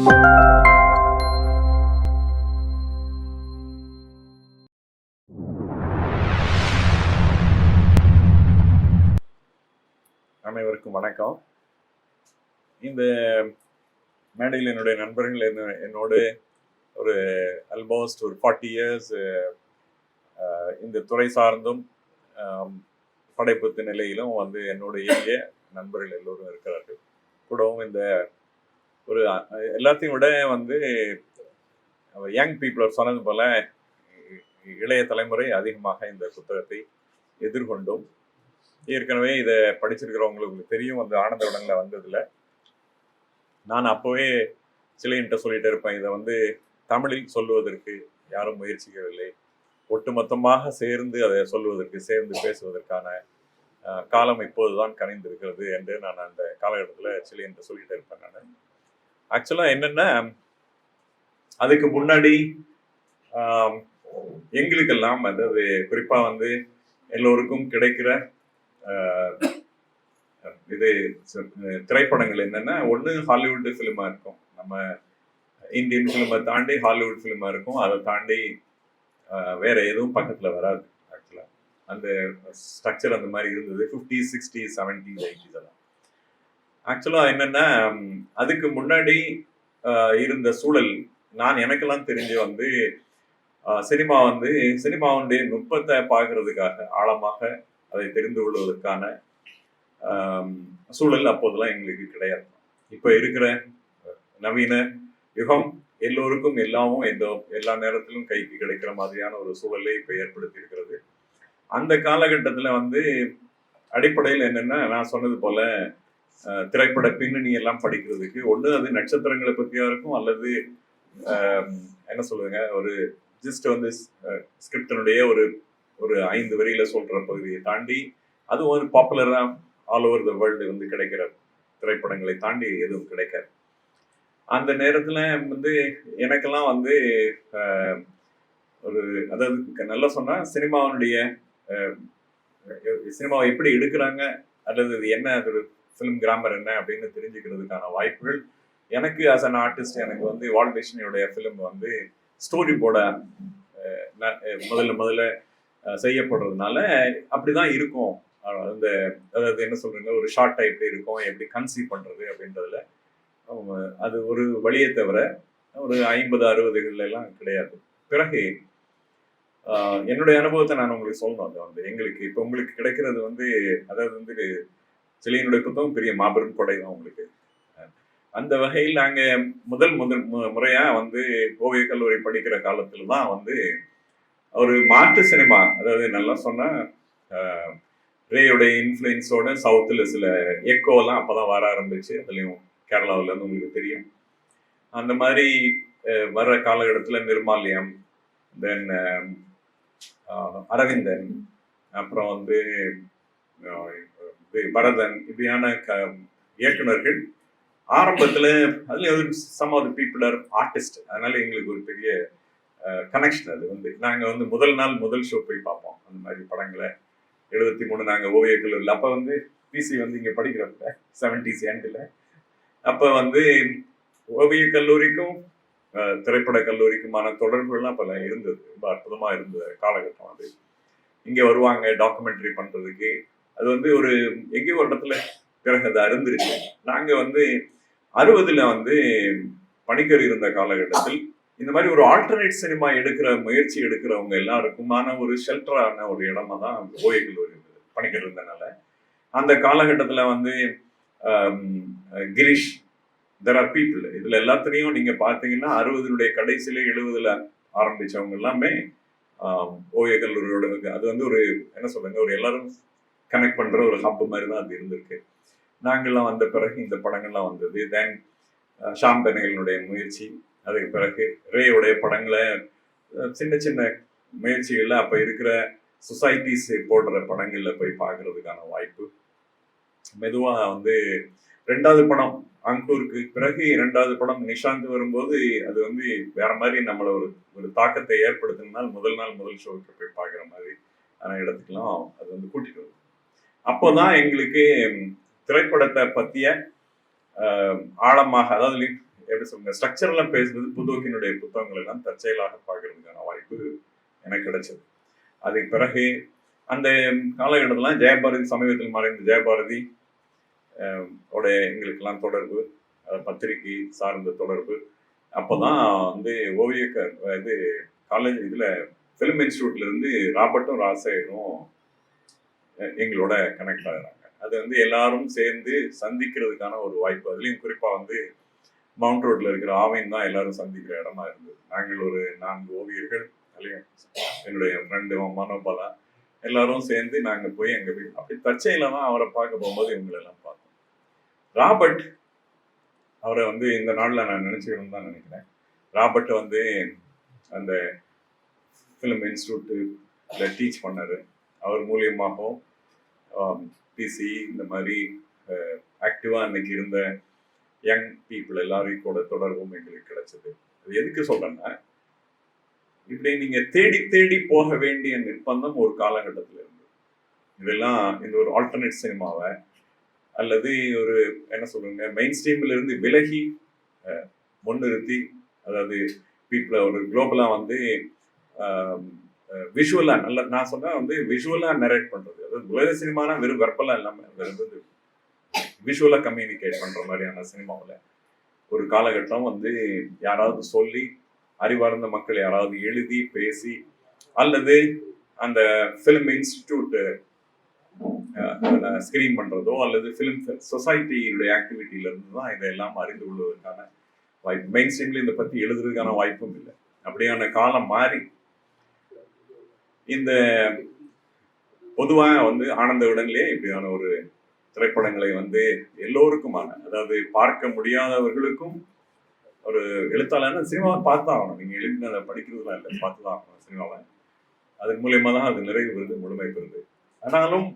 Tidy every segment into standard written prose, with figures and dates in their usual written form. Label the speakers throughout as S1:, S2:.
S1: அனைவருக்கும் வணக்கம். இந்த மேடையில் என்னுடைய நண்பர்கள் என்னோடு ஒரு ஆல்மோஸ்ட் ஒரு 40 இயர்ஸ் இந்த துறை சார்ந்தும் படைப்பு நிலையிலும் என்னோட இயங்கிய நண்பர்கள் எல்லோரும் இருக்கிறார்கள். கூடவும் இந்த ஒரு எல்லாத்தையும் விட யங் பீப்புள் சொன்னது போல இளைய தலைமுறை அதிகமாக இந்த புத்தகத்தை எதிர்கொண்டும் ஏற்கனவே இதை படிச்சிருக்கிறவங்களுக்கு தெரியும். ஆனந்த உடன்ல வந்ததுல நான் அப்போவே சிலையின்ட்ட சொல்லிட்டு இருப்பேன், இதை தமிழில் சொல்லுவதற்கு யாரும் முயற்சிக்கவில்லை, ஒட்டுமொத்தமாக சேர்ந்து அதை சொல்லுவதற்கு, சேர்ந்து பேசுவதற்கான காலம் இப்போதுதான் கனிந்திருக்கிறது என்று நான் அந்த காலகட்டத்தில் சிலையின்ட்ட சொல்லிட்டு இருப்பேன். நான் ஆக்சுவலா என்னன்னா, அதுக்கு முன்னாடி எங்களுக்கெல்லாம் அதாவது குறிப்பா எல்லோருக்கும் கிடைக்கிற இது திரைப்படங்கள் என்னன்னா, ஒன்று ஹாலிவுட் ஃபிலிமா இருக்கும், நம்ம இந்தியன் ஃபிலிமை தாண்டி ஹாலிவுட் ஃபிலிமா இருக்கும், அதை தாண்டி வேற எதுவும் பக்கத்துல வராது. ஆக்சுவலா அந்த ஸ்ட்ரக்சர் அந்த மாதிரி இருந்தது 50s 60s 70s 80s எல்லாம். ஆக்சுவலா என்னன்னா, அதுக்கு முன்னாடி இருந்த சூழல் எனக்கெல்லாம் தெரிஞ்சு சினிமாவுடைய நுட்பத்தை பார்க்கறதுக்காக, ஆழமாக அதை தெரிந்து கொள்வதற்கான சூழல் அப்போதெல்லாம் எங்களுக்கு கிடையாது. இப்ப இருக்கிற நவீன யுகம் எல்லோருக்கும் எல்லாமும் எல்லா நேரத்திலும் கைக்கு கிடைக்கிற மாதிரியான ஒரு சூழலை இப்ப ஏற்படுத்தி இருக்கிறது. அந்த காலகட்டத்துல அடிப்படையில் என்னன்னா, நான் சொன்னது போல திரைப்பட பின்னணி எல்லாம் படிக்கிறதுக்கு ஒண்ணு அது நட்சத்திரங்களை பத்தியா இருக்கும், அல்லது என்ன சொல்லுவாங்க, ஒரு ஜஸ்ட் ஸ்கிரிப்டனுடைய ஒரு 5 வரியில சொல்ற பகுதியை தாண்டி அது ஒரு பாப்புலரா ஆல் ஓவர் த வேர்ல்டு கிடைக்கிற திரைப்படங்களை தாண்டி எதுவும் கிடைக்காது. அந்த நேரத்துல எனக்கெல்லாம் ஒரு அதாவது நல்லா சொன்னா சினிமாவுடைய சினிமாவை எப்படி எடுக்கிறாங்க, அல்லது இது என்ன ஒரு ஃபிலிம் கிராமர் என்ன அப்படின்னு தெரிஞ்சுக்கிறதுக்கான வாய்ப்புகள் எனக்கு ஆஸ் அன் ஆர்டிஸ்ட் எனக்கு வால்ட் டிஸ்னியோடைய ஃபிலிம் ஸ்டோரி போர்ட முதல்ல செய்யப்படுறதுனால அப்படிதான் இருக்கும். அதாவது என்ன சொல்றீங்க, ஒரு ஷார்ட்டா எப்படி இருக்கும், எப்படி கன்சீவ் பண்றது அப்படின்றதுல அது ஒரு வழியை தவிர ஒரு 50-60 எல்லாம் கிடையாது. பிறகு என்னுடைய அனுபவத்தை நான் உங்களுக்கு சொல்லணும். எங்களுக்கு இப்ப உங்களுக்கு கிடைக்கிறது அதாவது சிலையினுடைய புத்தகம் பெரிய மாபெரும் கொடை தான் உங்களுக்கு. அந்த வகையில் நாங்க முதல் முறையா ஓவிய கல்லூரி படிக்கிற காலத்துல தான் ஒரு மாற்று சினிமா, அதாவது நல்லா சொன்னா ரேயோடைய இன்ஃப்ளூயன்ஸோட சவுத்துல சில எக்கோலாம் அப்பதான் வர ஆரம்பிச்சு, அதுலயும் கேரளாவில உங்களுக்கு தெரியும். அந்த மாதிரி வர்ற காலகட்டத்துல நிர்மால்யம், தென் அரவிந்தன், அப்புறம் பரதன், இப்படியான இயக்குனர்கள் ஆரம்பத்துல அதுல some of the people are artist. அதனால எங்களுக்கு ஒரு பெரிய கனெக்ஷன். அது நாங்க முதல் ஷோ போய் பார்ப்போம் அந்த மாதிரி படங்களை. 73 நாங்க ஓவிய கல்லூரியில் அப்ப பிசி இங்க படிக்கிறப்ப 70s எண்ட்ல அப்ப ஓவிய கல்லூரிக்கும் திரைப்பட கல்லூரிக்குமான தொடர்புகள்லாம் பல இருந்தது. ரொம்ப அற்புதமா இருந்த காலகட்டம் அது. இங்க வருவாங்க டாக்குமெண்ட்ரி பண்றதுக்கு. அது ஒரு எங்கேயோ ஒரு இடத்துல பிறகு அது அருந்துருச்சு. நாங்க 60ல பணிக்கர் இருந்த காலகட்டத்தில் இந்த மாதிரி ஒரு ஆல்டர்னேட் சினிமா முயற்சி எடுக்கிறவங்க எல்லாருக்குமான ஒரு ஷெல்டரான ஒரு இடமா தான் ஓவிய கல்லூரி பணிக்கர் இருந்தனால, அந்த காலகட்டத்துல கிரீஷ், தெர் ஆர் பீப்புள், இதுல எல்லாத்துலயும் நீங்க பாத்தீங்கன்னா 60னுடைய கடைசியில 70ல ஆரம்பிச்சவங்க எல்லாமே ஓவிய கல்லூரியோட அது ஒரு என்ன சொல்லுங்க, ஒரு எல்லாரும் கனெக்ட் பண்ற ஒரு ஹப் மாதிரி தான் அது இருந்திருக்கு. நாங்கள்லாம் வந்த பிறகு இந்த படங்கள்லாம் வந்தது. தென் ஷாம் பெனகலினுடைய முயற்சி, அதுக்கு பிறகு ரேயோடைய படங்களை சின்ன சின்ன முயற்சிகள்ல அப்ப இருக்கிற சொசைட்டிஸ் போடுற படங்கள்ல போய் பார்க்கறதுக்கான வாய்ப்பு. மெதுவா 2வது படம் அங்கூருக்கு பிறகு 2வது படம் நிஷாந்த் வரும்போது அது வேற மாதிரி நம்மளை ஒரு தாக்கத்தை ஏற்படுத்தினால் முதல் ஷோக்கு போய் பார்க்குற மாதிரி இடத்துக்கெல்லாம் அது கூட்டிட்டு வரும். அப்போதான் எங்களுக்கு திரைப்படத்தை பத்திய ஆழமாக, அதாவது எப்படி சொல்லுங்க ஸ்ட்ரக்சர்லாம் பேசுறது புதுவக்கினுடைய புத்தகங்கள் எல்லாம் தற்செயலாக பார்க்கறதுக்கான வாய்ப்பு எனக்கு கிடைச்சது. அதுக்கு பிறகு அந்த காலகட்டத்தில் ஜெயபாரதி சமீபத்தில் மறைந்த ஜெயபாரதி உடைய எங்களுக்கெல்லாம் தொடர்பு, பத்திரிகை சார்ந்த தொடர்பு. அப்போதான் வந்து இது காலேஜ் இதில் ஃபிலிம் இன்ஸ்டியூட்ல இருந்து ராபர்ட்டும் ராசேரும் எங்களோட கனெக்ட் ஆகுறாங்க. அது வந்து எல்லாரும் சேர்ந்து சந்திக்கிறதுக்கான ஒரு வாய்ப்பு. அதுலேயும் குறிப்பாக வந்து மவுண்ட் ரோட்ல இருக்கிற ஆவின் தான் எல்லாரும் சந்திக்கிற இடமா இருந்தது. நாங்கள் ஒரு 4 ஓவியர்கள், அதுலேயும் என்னுடைய ஃப்ரெண்டு மனோபாலா எல்லாரும் சேர்ந்து நாங்கள் போய் எங்கள் வீடு அப்படி தற்செயல தான் அவரை பார்க்க போகும்போது இவங்களெல்லாம் பார்த்தோம். ராபர்ட் அவரை வந்து இந்த நாளில் நான் நினச்சிக்கணும்னு தான் நினைக்கிறேன். ராபர்ட் வந்து அந்த ஃபிலிம் இன்ஸ்டியூட்டில் டீச் பண்ணார். அவர் மூலியமாகவும் பிசி இந்த மாதிரி ஆக்டிவாக அன்னைக்கு இருந்த யங் பீப்புள் எல்லாரையும் கூட தொடர்பும் எங்களுக்கு கிடைச்சது. அது எதுக்கு சொல்றேன்னா, இப்படி நீங்க தேடி தேடி போக வேண்டிய நிர்பந்தம் ஒரு காலகட்டத்தில் இருந்து இதெல்லாம் இந்த ஒரு ஆல்டர்னேட் சினிமாவை அல்லது ஒரு என்ன சொல்லுங்க மெயின் ஸ்ட்ரீம்ல இருந்து விலகி முன்னிறுத்தி, அதாவது பீப்புளை ஒரு குளோபலா வந்து விஷுவலா நல்ல நான் சொன்னா வந்து விஷுவலா நரேட் பண்றது, அதாவது உலக சினிமானா வெறும் வெர்பலா இல்லாம வெறும் விஷுவலா கம்யூனிகேட் பண்ற மாதிரியான சினிமாவில் ஒரு காலகட்டம் வந்து யாராவது சொல்லி அறிவார்ந்த மக்கள் யாராவது எழுதி பேசி அல்லது அந்த ஃபிலிம் இன்ஸ்டிடியூட் ஸ்கிரீன் பண்றதோ அல்லது ஃபிலிம் சொசைட்டியுடைய ஆக்டிவிட்டியில இருந்து தான் இதெல்லாம் அறிந்து கொள்வதற்கான வாய்ப்பு. மெயின் ஸ்ட்ரீம்ல இதை பத்தி எழுதுறதுக்கான வாய்ப்பும் இல்லை. அப்படியான காலம் மாறி இந்த பொதுவாக வந்து ஆனந்த விடங்களே இப்படியான ஒரு திரைப்படங்களை வந்து எல்லோருக்குமான, அதாவது பார்க்க முடியாதவர்களுக்கும் ஒரு எழுத்தாளர் சினிமாவை பார்த்தா ஆகணும். நீங்க எழுதினதை படிக்கிறதுலாம் இல்லை, பார்த்துதான் ஆகணும் சினிமாவை. அதன் மூலியமா தான் அது நிறைவு பெறுது, முழுமை பெறுது. ஆனாலும்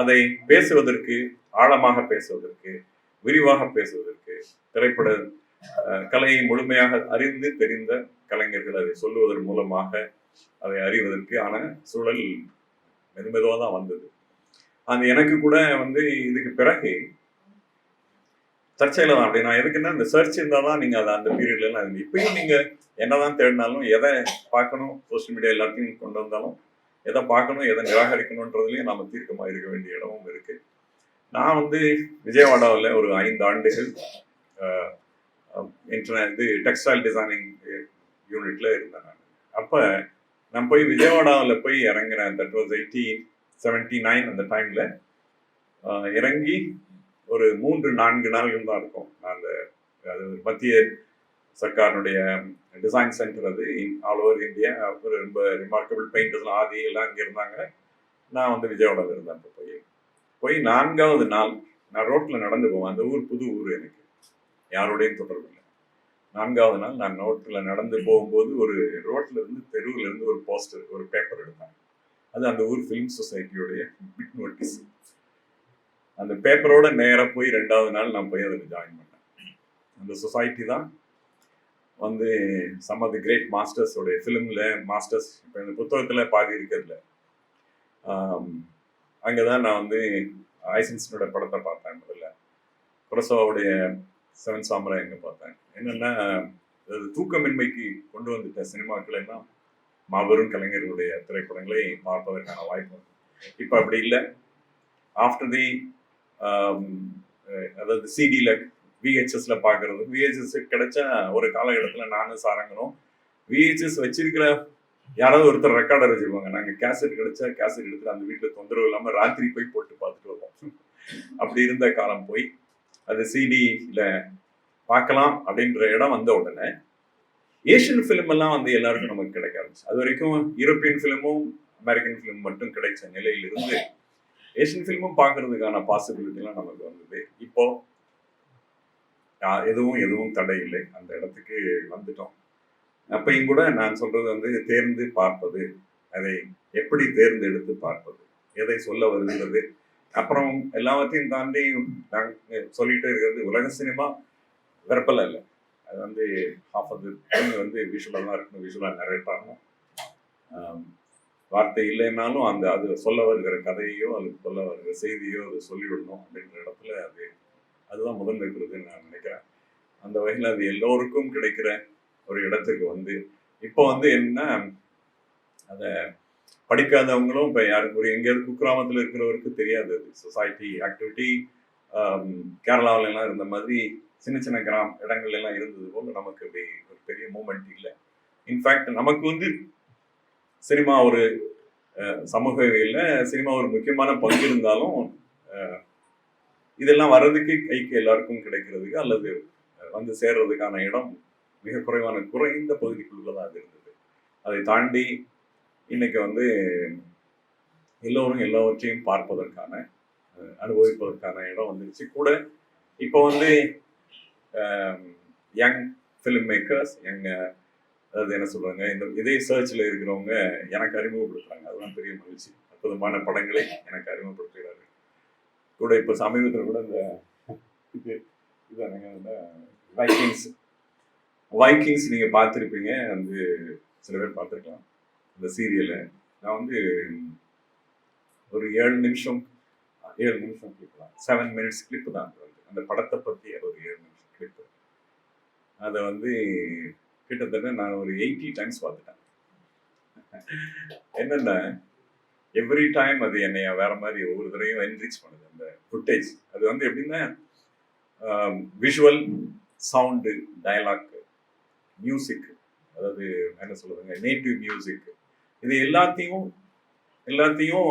S1: அதை பேசுவதற்கு, ஆழமாக பேசுவதற்கு, விரிவாக பேசுவதற்கு, திரைப்பட கலையை முழுமையாக அறிந்து தெரிந்த கலைஞர்கள் அதை சொல்லுவதன் மூலமாக அதை அறிவதற்கு ஆன சூழல் மெதுமெதுவாக தான் வந்தது. அது எனக்கு கூட வந்து இதுக்கு பிறகு தற்செயல தான். அப்படி நான் எதுக்குன்னா, இந்த சர்ச் இருந்தால் தான் நீங்கள் அதை அந்த பீரியட்ல எல்லாம் இப்பயும் நீங்கள் என்னதான் தேடினாலும் எதை பார்க்கணும், சோசியல் மீடியா எல்லாத்தையும் கொண்டு வந்தாலும் எதை பார்க்கணும் எதை நிராகரிக்கணுன்றதுலையும் நாம தீர்க்கமாக இருக்க வேண்டிய இடமும் இருக்கு. நான் வந்து விஜயவாடாவில் ஒரு 5 ஆண்டுகள் இது டெக்ஸ்டைல் டிசைனிங் யூனிட்ல இருந்தேன் நான். அப்போ நான் போய் விஜயவாடாவில் போய் இறங்குறேன். தட் வாஸ் 1879 அந்த டைம்ல இறங்கி ஒரு 3-4 நாள்கள் தான் இருக்கும். அந்த அது மத்திய சர்க்காருடைய டிசைன் சென்டர், அது ஆல் ஓவர் இந்தியா. ஒரு ரொம்ப ரிமார்க்கபிள் பெயிண்டர்ஸ்லாம் ஆதி எல்லாம் இங்கே இருந்தாங்க. நான் வந்து விஜயவாடாவில் இருந்தேன். அப்போ போய் 4வது நாள் நான் ரோட்டில் நடந்து போவேன். அந்த ஊர் புது ஊர், எனக்கு யாரோடையும் தொடர்பு இல்லை. 4வது நாள் நான் ரோட்டில் நடந்து போகும்போது ஒரு ரோட்ல இருந்து தெருவில் இருந்து ஒரு போஸ்டர், ஒரு பேப்பர் எடுத்தாங்க. அது அந்த ஊர் ஃபிலிம் சொசைட்டியோடைய பிட் நோட்டீஸ். அந்த பேப்பரோட நேராக போய் 2வது நாள் நான் போய் அதில் ஜாயின் பண்ணேன். அந்த சொசைட்டி தான் வந்து சம் ஆஃப் தி கிரேட் மாஸ்டர்ஸோடைய ஃபிலிமில் மாஸ்டர்ஸ் இப்போ இந்த புத்தகத்தில் பாதி இருக்கிறதுல அங்கே தான் நான் வந்து ஐசன்ஸனோட படத்தை பார்த்தேன். முதல்ல குரசோவாவுடைய 7 சாமுராய் எங்கே பார்த்தேன். என்னென்னா, தூக்கமின்மைக்கு கொண்டு வந்துட்ட சினிமாக்கள் எல்லாம் மாபெரும் கலைஞர்களுடைய திரைப்படங்களை பார்ப்பதற்கான வாய்ப்பு. இப்போ அப்படி இல்லை. ஆஃப்டர் தி அதாவது சிடியில் விஹெச்எஸ்ல பார்க்கறது, விஹெச்எஸ் கிடைச்சா ஒரு காலகட்டத்தில் நானும் சாரங்கணும் விஹெச்எஸ் வச்சிருக்கிற யாராவது ஒருத்தர் ரெக்கார்டர் வச்சிருப்பாங்க. நாங்கள் கேசட் கிடைச்சா கேசட் எடுத்துட்டு அந்த வீட்டில் தொந்தரவு இல்லாமல் ராத்திரி போய் போட்டு பார்த்துட்டு வருவோம். அப்படி இருந்த காலம் போய் அது சிடியில் பார்க்கலாம் அப்படின்ற இடம் வந்த உடனே ஏஷியன் ஃபிலிம் எல்லாம் வந்து எல்லாருக்கும் நமக்கு கிடைக்க ஆரம்பிச்சு. அது வரைக்கும் யூரோப்பியன் ஃபிலிமும் அமெரிக்கன் ஃபிலிம் மட்டும் கிடைச்ச நிலையிலிருந்து ஏஷியன் ஃபிலிமும் பார்க்கறதுக்கான பாசிபிலிட்டிலாம் நமக்கு வந்தது. இப்போ எதுவும் தடை இல்லை, அந்த இடத்துக்கு வந்துட்டோம். அப்பையும் கூட நான் சொல்றது வந்து தேர்ந்து பார்ப்பது, அதை எப்படி தேர்ந்தெடுத்து பார்ப்பது, எதை சொல்ல வருகிறது, அப்புறம் எல்லாவற்றையும் தாண்டி நான் சொல்லிட்டே இருக்கிறது உலக சினிமா வெறுப்பல இல்லை. அது வந்து ஹாஃப் ஆஃப் வந்து விஷுவலாக தான் இருக்கணும், விஷுவலாக நரேட் ஆகணும். வார்த்தை இல்லைன்னாலும் அந்த அது சொல்ல வருகிற கதையோ அல்லது சொல்ல வருகிற செய்தியோ அதை சொல்லிவிடணும் அப்படின்ற இடத்துல அதுதான் முதன்மை பெறுதுன்னு நான் நினைக்கிறேன். அந்த வகையில் அது எல்லோருக்கும் கிடைக்கிற ஒரு இடத்துக்கு வந்து இப்போ வந்து என்ன அதை படிக்காதவங்களும் இப்போ யாருக்கு ஒரு எங்கேயாவது குக்கிராமத்தில் இருக்கிறவருக்கு தெரியாது. அது சொசைட்டி ஆக்டிவிட்டி கேரளாவிலலாம் இருந்த மாதிரி சின்ன சின்ன இடங்கள்ல எல்லாம் இருந்தது போல நமக்கு அப்படி ஒரு பெரிய மூமெண்ட் இல்லை. இன்ஃபேக்ட் நமக்கு வந்து சினிமா ஒரு சமூகவியல்ல சினிமா ஒரு முக்கியமான பங்கு இருந்தாலும் இதெல்லாம் வர்றதுக்கு கைக்கு எல்லாருக்கும் கிடைக்கிறதுக்கு அல்லது வந்து சேர்றதுக்கான இடம் மிக குறைந்த பகுதிக்குள்ளதான் அது இருந்தது. அதை தாண்டி இன்னைக்கு வந்து எல்லோரும் எல்லாவற்றையும் பார்ப்பதற்கான அனுபவிப்பதற்கான இடம் வந்துருச்சு கூட. இப்போ வந்து யங் ஃபிலிம் மேக்கர்ஸ் அதாவது என்ன சொல்றாங்க, இந்த இதே சர்ச்ல இருக்கிறவங்க எனக்கு அறிமுகப்படுத்துறாங்க. அதெல்லாம் பெரிய மகிழ்ச்சி. அற்புதமான படங்களை எனக்கு அறிமுகப்படுத்துகிறார்கள் கூட. இப்போ சமீபத்தில் கூட இந்த வைக்கிங்ஸ் நீங்க பார்த்துருப்பீங்க, வந்து சில பேர் பார்த்துருக்கலாம் இந்த சீரியலை. நான் வந்து ஒரு 7 நிமிஷம் கிளிப் தான், 7 மினிட்ஸ் கிளிப் தான். அந்த படத்தை பற்றி ஒரு 7 நிமிஷம் கிளிப். அதை வந்து கிட்டத்தட்ட நான் ஒரு 80 டைம்ஸ் பார்த்துட்டேன். என்னன்னா எவ்ரி டைம் அது என்னைய வேற மாதிரி ஒவ்வொரு தடவையும் என்ரிச் பண்ணுது அந்த ஃபுட்டேஜ். அது வந்து எப்படின்னா விஷுவல், சவுண்டு, டயலாக், மியூசிக், அதாவது என்ன சொல்லுவாங்க நேட்டிவ் மியூசிக், இது எல்லாத்தையும்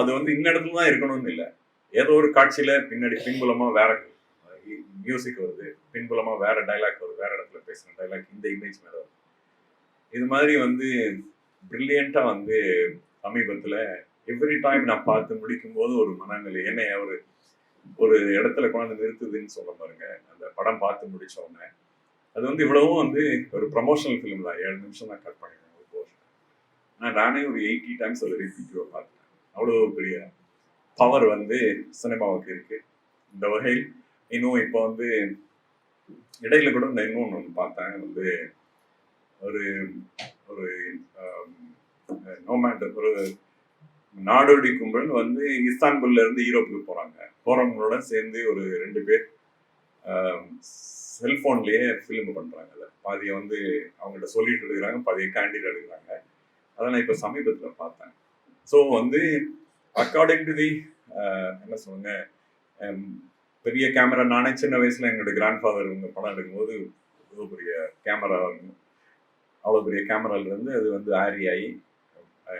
S1: அது வந்து இந்த இடத்துல தான் இருக்கணும்னு இல்லை. ஏதோ ஒரு காட்சியில பின்னாடி பின்புலமா வேற மியூசிக் வருது, பின்புலமா வேற டைலாக் வருது, வேற இடத்துல பேசுற டைலாக் இந்த இமேஜ் மேல வருது. இது மாதிரி வந்து பிரில்லியண்டா வந்து சமீபத்துல எவ்ரி டைம் நான் பார்த்து முடிக்கும் போது ஒரு மனநிலை என்னை ஒரு இடத்துல கொண்டாந்து நிறுத்துதுன்னு சொல்ல பாருங்க. அந்த படம் பார்த்து முடிச்ச உடனே அது வந்து இவ்வளவும் வந்து ஒரு ப்ரமோஷனல் ஃபிலிம் தான், 7 நிமிஷம் தான் கட் பண்ணிடுறேன் ஒரு போர்ஷன். ஆனால் நானே ஒரு 80 டைம்ஸ் அதை ரிப்பீட்டிவாக பார்த்துட்டேன். அவ்வளோ பெரிய பவர் வந்து சினிமாவுக்கு இருக்கு. இந்த வகையில் இன்னும் இப்போ வந்து இடையில கூட இந்த இன்னொன்று ஒன்று பார்த்தேன். வந்து ஒரு ஒரு ஒரு நாடோடி கும்பல் வந்து இஸ்தான்புல்ல இருந்து ஈரோப்புக்கு போறாங்க. போறவங்களோட சேர்ந்து ஒரு 2 பேர் செல்போன்லயே ஃபிலிம் பண்றாங்க. அதை பாதியை வந்து அவங்கள்ட்ட சொல்லிட்டு எடுக்கிறாங்க, பாதியை கேண்டிட் எடுக்கிறாங்க. அதை நான் இப்போ சமீபத்தில் பார்த்தேன். ஸோ வந்து அக்கார்டிங் டு தி என்ன சொல்லுங்க, பெரிய கேமரா. நானே சின்ன வயசுல என்னோட கிராண்ட் ஃபாதர் இவங்க படம் எடுக்கும்போது அவ்வளோ பெரிய கேமரா, அவ்வளோ பெரிய கேமரால இருந்து அது வந்து ஆரி ஆகி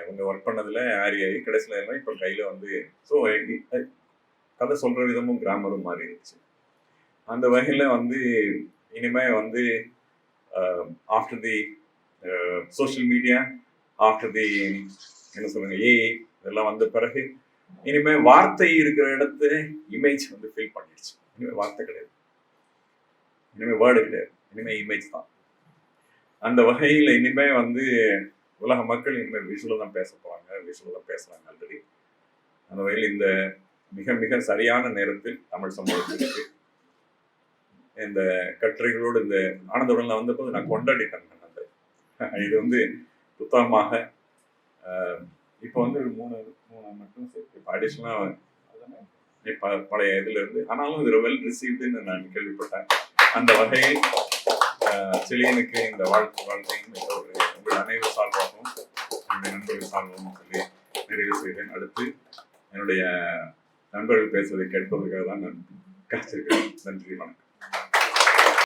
S1: அவங்க ஒர்க் பண்ணதுல ஆரி ஆகி கடைசியில் எல்லாம் இப்போ கையில வந்து. ஸோ கதை சொல்ற விதமும் கிராமரும் மாறி இருந்துச்சு. அந்த வகையில வந்து இனிமே வந்து after the social media, after the என்ன சொல்லுங்க ஏஐ இதெல்லாம் வந்த பிறகு இனிமே வார்த்தை இருக்கிற இடத்து இமேஜ் வந்து ஃபில் பண்ணிடுச்சு. இனிமே வார்த்தை கிடையாது, இனிமே வேர்டு கிடையாது, இனிமே இமேஜ் தான். அந்த வகையில் இனிமே வந்து உலக மக்கள் இனிமேல் விஷுவல தான் பேச போறாங்க, விஷுவல தான் பேசுறாங்க ஆல்ரெடி. அந்த வகையில் இந்த மிக மிக சரியான நேரத்தில் தமிழ் சமூகத்திற்கு இந்த கட்டுரைகளோடு இந்த ஆனந்தவுடன் வந்தபோது நான் கொண்டாடிட்டேன். இது வந்து புத்தகமாக இப்போ வந்து 3 மட்டும் சேர்த்து இப்போ அடிஷனலாக பழைய இதுல இருந்து, ஆனாலும் இது வெல் ரிசீவ்டுன்னு நான் கேள்விப்பட்டேன். அந்த வகையில் செழியனுக்கு இந்த வாழ்க்கையும் உங்கள் அனைவர் சார்பாகவும் என்னுடைய நண்பர்கள் சார்பாகவும் சொல்லி நிறைவு செய்தேன். அடுத்து என்னுடைய நண்பர்கள் பேசுவதை கேட்பதற்காக தான் நான் காத்திருக்கிறேன். நன்றி, வணக்கம்.